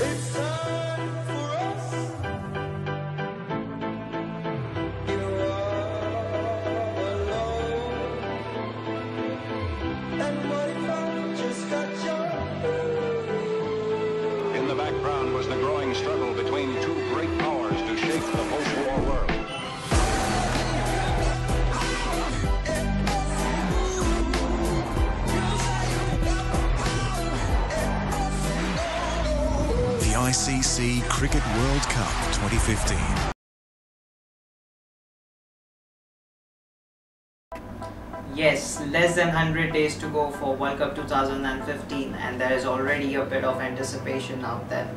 It's time for us. You are alone. And what if I just got your In the background was the growing struggle between two great powers to shape the post-war world. The ICC Cricket World Cup 2015. Yes, less than 100 days to go for World Cup 2015 and there is already a bit of anticipation out there.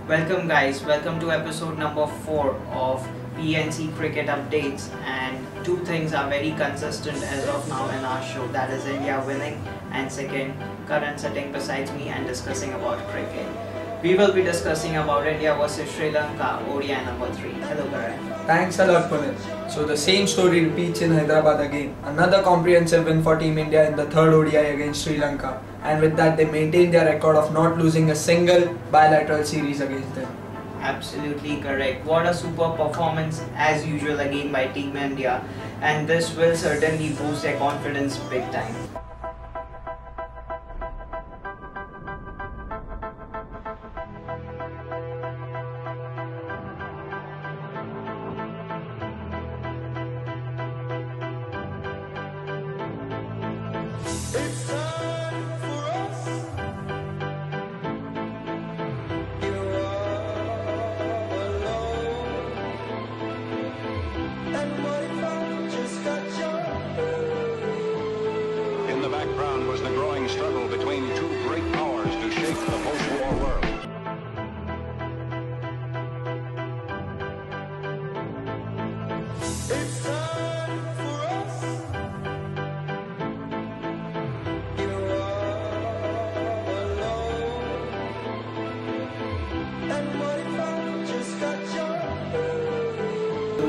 Welcome guys, welcome to episode number 4 of PNC Cricket Updates, and two things are very consistent as of now in our show, that is India winning and second, Karan sitting besides me and discussing about cricket. We will be discussing about India versus Sri Lanka, ODI number 3. Hello Karan. Thanks a lot, Punit. So the same story repeats in Hyderabad again. Another comprehensive win for Team India in the third ODI against Sri Lanka, and with that they maintain their record of not losing a single bilateral series against them. Absolutely correct. What a super performance as usual again by Team India, and this will certainly boost their confidence big time. It's time for us. You are alone. And what if I just got your In the background was the growing struggle between two great powers to shape the post-war world. It's time for us. You are alone. And what if I just got your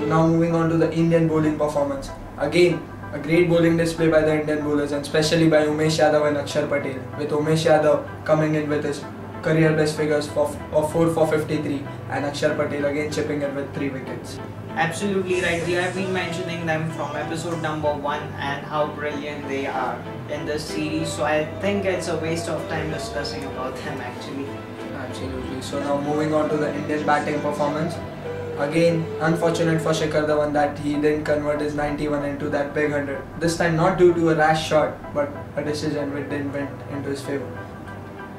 Now moving on to the Indian bowling performance. Again, a great bowling display by the Indian bowlers, and especially by Umesh Yadav and Akshar Patel, with Umesh Yadav coming in with his career best figures of 4 for 53 and Akshar Patel again chipping in with 3 wickets. Absolutely right. We have been mentioning them from episode number 1 and how brilliant they are in this series. So I think it's a waste of time discussing about them actually. Absolutely. So now moving on to the Indian batting performance. Again, unfortunate for Shikhar Dhawan that he didn't convert his 91 into that big 100. This time not due to a rash shot, but a decision which didn't went into his favour.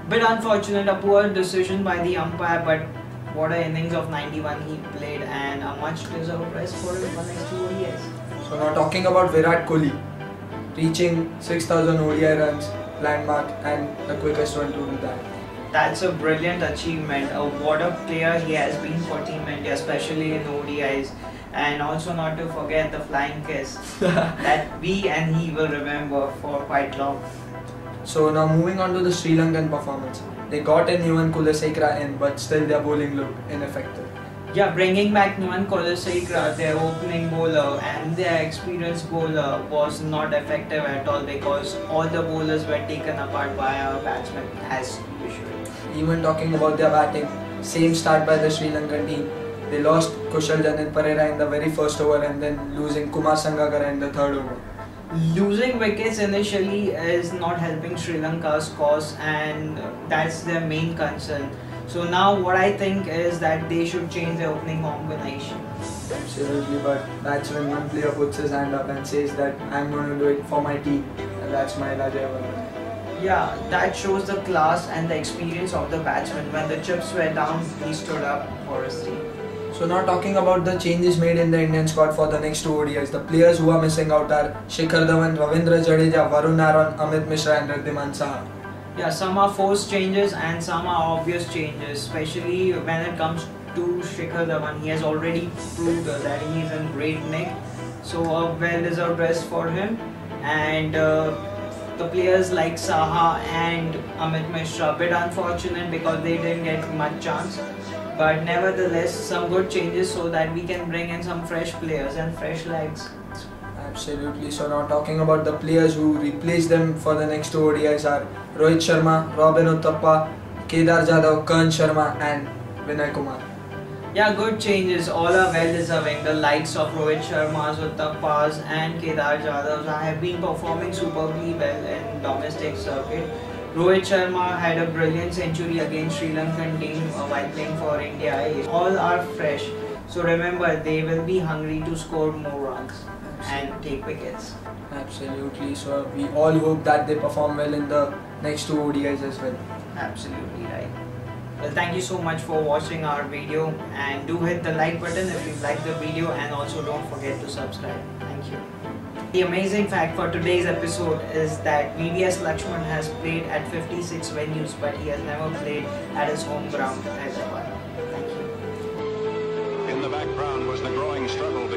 Bit unfortunate, a poor decision by the umpire, but what an innings of 91 he played and a much deserved rest for him for next 2 ODIs. So now talking about Virat Kohli, reaching 6,000 ODI runs, landmark, and the quickest one to do that. That's a brilliant achievement. What a player he has been for Team India, especially in ODIs. And also not to forget the flying kiss that we and he will remember for quite long. So now moving on to the Sri Lankan performance. They got in Nuwan Kulasekara in, but still their bowling looked ineffective. Yeah, bringing back Nuwan Kulasekara, their opening bowler and their experienced bowler, was not effective at all because all the bowlers were taken apart by our batsmen as usual. Even talking about their batting, same start by the Sri Lankan team. They lost Kushal Janit Pereira in the very first over and then losing Kumar Sangakkara in the third over. Losing wickets initially is not helping Sri Lanka's cause, and that's their main concern. So now what I think is that they should change their opening combination. Absolutely, but that's when one player puts his hand up and says that I'm going to do it for my team, and that's my Rajay. Yeah, that shows the class and the experience of the batsman. When the chips were down, he stood up for his team. So now talking about the changes made in the Indian squad for the next 2 ODIs, the players who are missing out are Shikhar Dhawan, Ravindra Jadeja, Varun Aaron, Amit Mishra and Riddhiman Saha. Yeah, some are forced changes and some are obvious changes, especially when it comes to Shikhar Dhawan. He has already proved that he is in great nick, so a well-deserved rest for him. And the players like Saha and Amit Mishra, a bit unfortunate because they didn't get much chance. But nevertheless, some good changes so that we can bring in some fresh players and fresh legs. Absolutely. So now talking about the players who replace them for the next two ODIs are Rohit Sharma, Robin Uthappa, Kedar Jadhav, Karan Sharma and Vinay Kumar. Yeah, good changes. All are well deserving. The likes of Rohit Sharma's, Uthappa's and Kedar Jadhav's have been performing superbly well in domestic circuit. Rohit Sharma had a brilliant century against Sri Lankan team while playing for India. All are fresh. So remember, they will be hungry to score more runs and take wickets. Absolutely. So we all hope that they perform well in the next two ODIs as well. Absolutely right. Well, thank you so much for watching our video, and do hit the like button if you like the video, and also don't forget to subscribe. Thank you. The amazing fact for today's episode is that VVS Lakshman has played at 56 venues, but he has never played at his home ground, Hyderabad. Thank you. In the background was the growing struggle